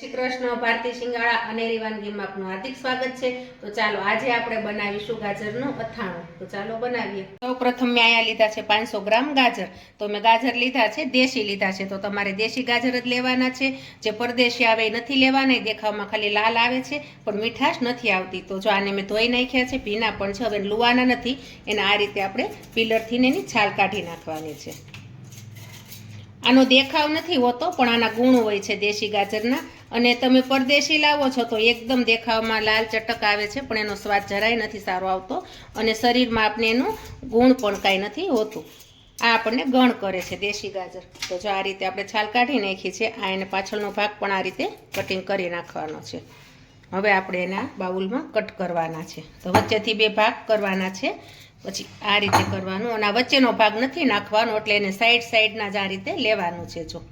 શ્રી કૃષ્ણ ભારતી શિંગાળા અનેરી વાનગીમાં આપનું હાર્દિક સ્વાગત છે। તો ચાલો આજે આપણે બનાવીશું ગાજરનું અથાણું। તો ચાલો બનાવીએ। સૌપ્રથમ મેં અહીંયા લીધા છે 500 ગ્રામ ગાજર। તો મેં ગાજર લીધા છે દેશી લીધા છે, તો તમારે દેશી ગાજર જ લેવાના છે। જે પરદેશી આવે એ નથી લેવાના, એ દેખાવમાં ખાલી લાલ આવે છે પણ મીઠાશ નથી આવતી। તો જો આને મેં ધોઈ નાખ્યા છે, ભીના પણ છે, હવે લુવાના નથી, એને આ રીતે આપણે પીલરથી એની છાલ કાઢી નાખવાની છે। આનો દેખાવ નથી હોતો પણ આના ગુણ હોય છે દેશી ગાજરના, અને તમે પરદેશી લાવો છો તો એકદમ દેખાવમાં લાલ ચટક આવે છે પણ એનો સ્વાદ જરાય નથી સારો આવતો, અને શરીરમાં આપણે એનું ગુણ પણ કાંઈ નથી હોતું। આ આપણને ગણ કરે છે દેશી ગાજર। તો જો આ રીતે આપણે છાલ કાઢી નાખી છે, આ એને પાછળનો ભાગ પણ આ રીતે કટિંગ કરી નાખવાનો છે। હવે આપણે એના બાઉલમાં કટ કરવાના છે। તો વચ્ચેથી 2 ભાગ કરવાના છે, પછી આ રીતે કરવાનું, અને આ વચ્ચેનો ભાગ નથી નાખવાનો, એટલે એને સાઈડના જ આ રીતે લેવાનું છે। જો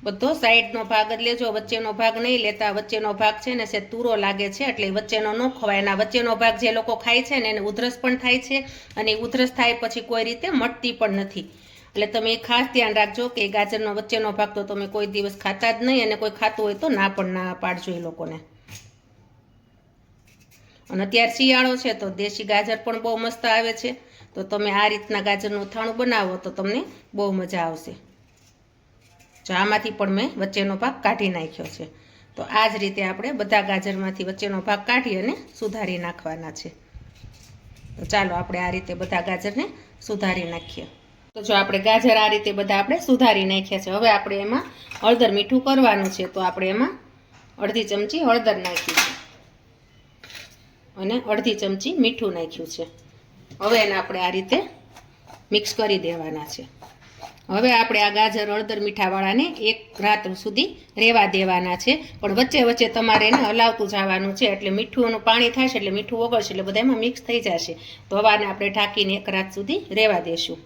બધો સાઈડનો ભાગ જ લેજો, વચ્ચેનો ભાગ નહીં લેતા। વચ્ચેનો ભાગ છે ને સે તૂરો લાગે છે, એટલે વચ્ચેનો ન ખવાય। એના વચ્ચેનો ભાગ જે લોકો ખાય છે ને એને ઉધરસ પણ થાય છે, અને ઉધરસ થાય પછી કોઈ રીતે મટતી પણ નથી। એટલે તમે ખાસ ધ્યાન રાખજો કે ગાજરનો વચ્ચેનો ભાગ તો તમે કોઈ દિવસ ખાતા જ નહીં, અને કોઈ ખાતું હોય તો ના પણ ના પાડજો એ લોકોને। અને અત્યારે શિયાળો છે તો દેશી ગાજર પણ બહુ મસ્ત આવે છે। તો તમે આ રીતના ગાજરનું અથાણું બનાવો તો તમને બહુ મજા આવશે। જો આમાંથી પણ મેં વચ્ચેનો ભાગ કાઢી નાખ્યો છે। તો આ જ રીતે આપણે બધા ગાજરમાંથી વચ્ચેનો ભાગ કાઢી અને સુધારી નાખવાના છે। તો ચાલો આપણે આ રીતે બધા ગાજરને સુધારી નાખીએ। તો જો આપણે ગાજર આ રીતે બધા આપણે સુધારી નાખ્યા છે, હવે આપણે એમાં હળદર મીઠું કરવાનું છે। તો આપણે એમાં અડધી ચમચી હળદર નાખી છે, અને અડધી ચમચી મીઠું નાખ્યું છે। હવે એને આપણે આ રીતે મિક્સ કરી દેવાના છે। હવે આપણે આ ગાજર હળદર મીઠાવાળાને 1 રાત સુધી રહેવા દેવાના છે, પણ વચ્ચે વચ્ચે તમારે એને હલાવતું જવાનું છે, એટલે મીઠુંનું પાણી થશે એટલે મીઠું ઓગળશે એટલે બધા એમાં મિક્સ થઈ જશે। તો હવે આને આપણે ઢાંકીને 1 રાત સુધી રહેવા દેશું।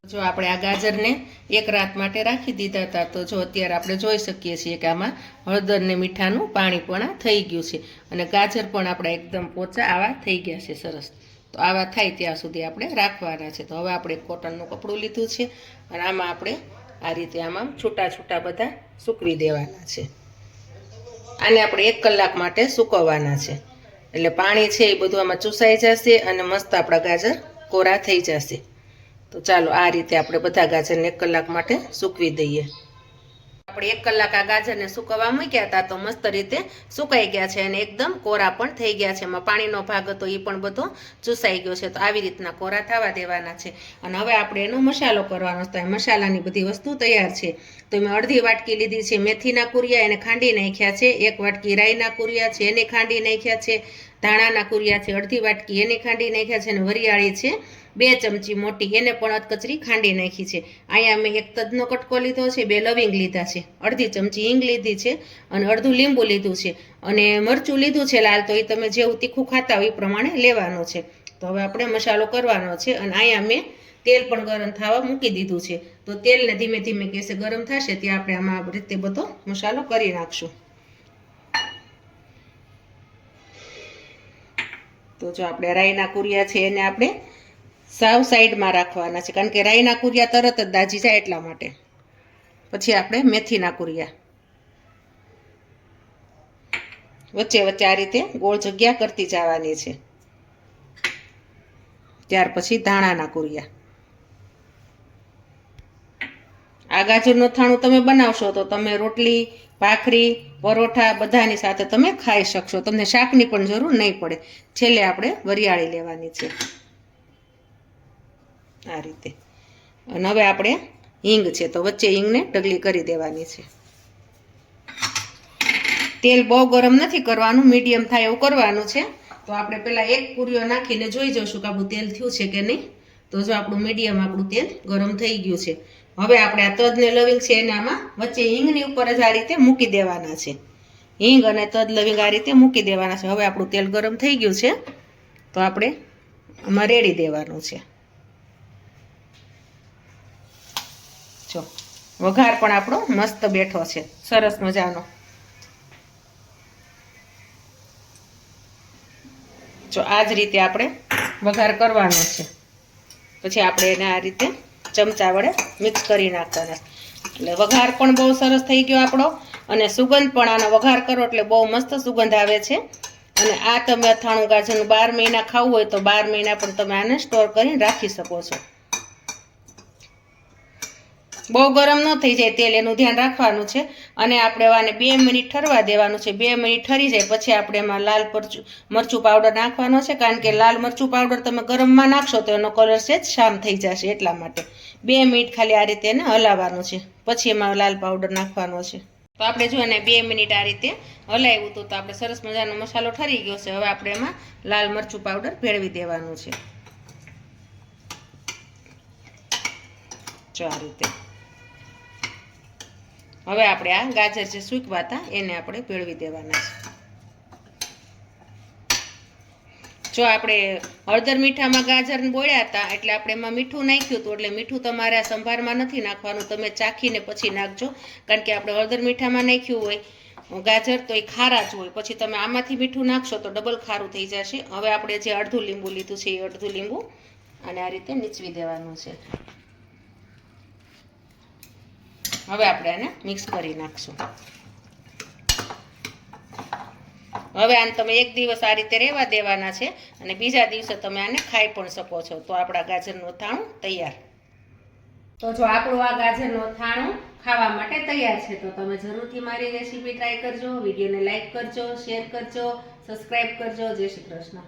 જો આપણે આ ગાજરને 1 રાત માટે રાખી દીધા હતા, તો જો અત્યારે આપણે જોઈ શકીએ છીએ કે આમાં હળદર ને મીઠાનું પાણી પણ થઈ ગયું છે, અને ગાજર પણ આપણા એકદમ પોચા આવા થઈ ગયા છે સરસ। તો આવા થાય ત્યાં સુધી આપણે રાખવાના છે। તો હવે આપણે કોટનનું કપડું લીધું છે, અને આમાં આપણે આ રીતે આમાં છૂટા છૂટા બધા સૂકવી દેવાના છે। આને આપણે 1 કલાક માટે સૂકવવાના છે, એટલે પાણી છે એ બધું આમાં ચૂસાઈ જશે અને મસ્ત આપણા ગાજર કોરા થઈ જશે। તો ચાલો આ રીતે આપણે બધા ગાજરને 1 કલાક માટે સૂકવી દઈએ। આપણે 1 કલાક આ ગાજરને સૂકવવા મૂક્યા હતા તો મસ્ત રીતે સુકાઈ ગયા છે, અને એકદમ કોરા પણ થઈ ગયા છે। એમાં પાણીનો ભાગ હતો એ પણ બધો ચૂસાઈ ગયો છે। તો આવી રીતના કોરા થવા દેવાના છે, અને હવે આપણે એનો મસાલો કરવાનો છે। મસાલાની બધી વસ્તુ તૈયાર છે। તો મેં અડધી વાટકી લીધી છે મેથીના કુરિયા, એને ખાંડી નાખ્યા છે। 1 વાટકી રાઈના કુરિયા છે, એને ખાંડી નાખ્યા છે। ધાણાના કુરિયા છે અડધી વાટકી, એને ખાંડી નાખ્યા છે। અને વરિયાળી છે 2 ચમચી મોટી, એને પણ અધકચરી ખાંડી નાખી છે। અહીંયા મેં 1 તજનો કટકો લીધો છે, 2 લવિંગ લીધા છે, અડધી ચમચી હિંગ લીધી છે, અને અડધું લીંબુ લીધું છે, અને મરચું લીધું છે લાલ, તો એ તમે જેવું તીખું ખાતા હોય એ પ્રમાણે લેવાનું છે। તો હવે આપણે મસાલો કરવાનો છે, અને અહીંયા મેં તેલ પણ ગરમ થવા મૂકી દીધું છે। તો તેલને ધીમે ધીમે કેસે ગરમ થશે ત્યાં આપણે આમાં આ રીતે બધો મસાલો કરી નાખશું। તો જો આપણે રાઈના કુરિયા છે એને આપણે સાવ સાઈડમાં રાખવાના છે, કારણ કે રાઈના કુરિયા તરત જ દાજી જાય એટલા માટે। પછી આપણે મેથીના કુરિયા વચ્ચે વચ્ચે આ રીતે ગોળ જગ્યા કરતી જવાની છે। ત્યાર પછી ધાણાના કુરિયા। આ ગાજરનું અથાણું તમે બનાવશો તો તમે રોટલી, ભાખરી, પરોઠા બધાની સાથે તમે ખાઈ શકશો, તમને શાકની પણ જરૂર નહીં પડે। છેલ્લે આપણે વરિયાળી લેવાની છે આ રીતે, અને હવે આપણે હિંગ છે તો વચ્ચે હિંગને ઢગલી કરી દેવાની છે। તેલ બહુ ગરમ નથી કરવાનું, મીડિયમ થાય એવું કરવાનું છે। તો આપણે પહેલાં 1 કુરિયો નાખીને જોઈ જઈશું કે આપણું તેલ થયું છે કે નહીં। તો જો આપણું મીડિયમ આપણું તેલ ગરમ થઈ ગયું છે। હવે આપણે આ તજ ને લવિંગ છે એને આમાં વચ્ચે હિંગની ઉપર જ આ રીતે મૂકી દેવાના છે। હિંગ અને તજ લવિંગ આ રીતે મૂકી દેવાના છે। હવે આપણું તેલ ગરમ થઈ ગયું છે, તો આપણે આમાં રેડી દેવાનું છે। જો વઘાર પણ આપણો મસ્ત બેઠો છે, સરસ મજાનો। જો આ જ રીતે આપણે વઘાર કરવાનો છે, પછી આપણે એને આ રીતે ચમચા વડે મિક્સ કરી નાખવાના। એટલે વઘાર પણ બહુ સરસ થઈ ગયો આપણો અને સુગંધ પણ આનો વઘાર કરો એટલે બહુ મસ્ત સુગંધ આવે છે અને આ તમે અથાણું ગાજરનું 12 મહિના ખાવું હોય તો 12 મહિના પણ તમે આને સ્ટોર કરીને રાખી શકો છો બહુ ગરમ ન થઈ જાય તેલ એનું ધ્યાન રાખવાનું છે અને આપણે આને 2 મિનિટ ઠરવા દેવાનું છે 2 મિનિટ ઠરી જાય પછી આપણે એમાં લાલ મરચું પાવડર નાખવાનો છે કારણ કે લાલ મરચું પાવડર તમે ગરમમાં નાખશો તો એનો કલર છે જ શામ થઈ જશે એટલા માટે 2 મિનિટ ખાલી આ રીતે એને હલાવવાનું છે પછી એમાં લાલ પાવડર નાખવાનો છે તો આપણે જો એને 2 મિનિટ આ રીતે હલાવ્યું હતું તો આપણે સરસ મજાનો મસાલો ઠરી ગયો છે હવે આપણે એમાં લાલ મરચું પાવડર ભેળવી દેવાનું છે જો આ રીતે હવે આપણે આ ગાજર જે સૂકવા હતા એને આપણે ભેળવી દેવાના છે જો આપણે હળદર મીઠામાં ગાજર બોળ્યા હતા એટલે આપણે એમાં મીઠું નાખ્યું હતું એટલે મીઠું તમારે આ સંભારમાં નથી નાખવાનું તમે ચાખીને પછી નાખજો કારણ કે આપણે હળદર મીઠામાં નાખ્યું હોય ગાજર તો એ ખારા જ હોય પછી તમે આમાંથી મીઠું નાખશો તો ડબલ ખારું થઈ જશે હવે આપણે જે અડધું લીંબુ લીધું છે એ અડધું લીંબુ અને આ રીતે નીચવી દેવાનું છે હવે આપણે આને મિક્સ કરી નાખશું હવે આને તમે એક દિવસ આ રીતે રહેવા દેવાના છે અને બીજા દિવસે તમે આને ખાઈ પણ શકો છો તો આપણા ગાજરનું અથાણું તૈયાર તો જો આપણું આ ગાજરનું અથાણું ખાવા માટે તૈયાર છે તો તમે જરૂરથી મારી રેસીપી ટ્રાય કરજો વિડીયોને લાઈક કરજો શેર કરજો સબસ્ક્રાઈબ કરજો જય શ્રી કૃષ્ણ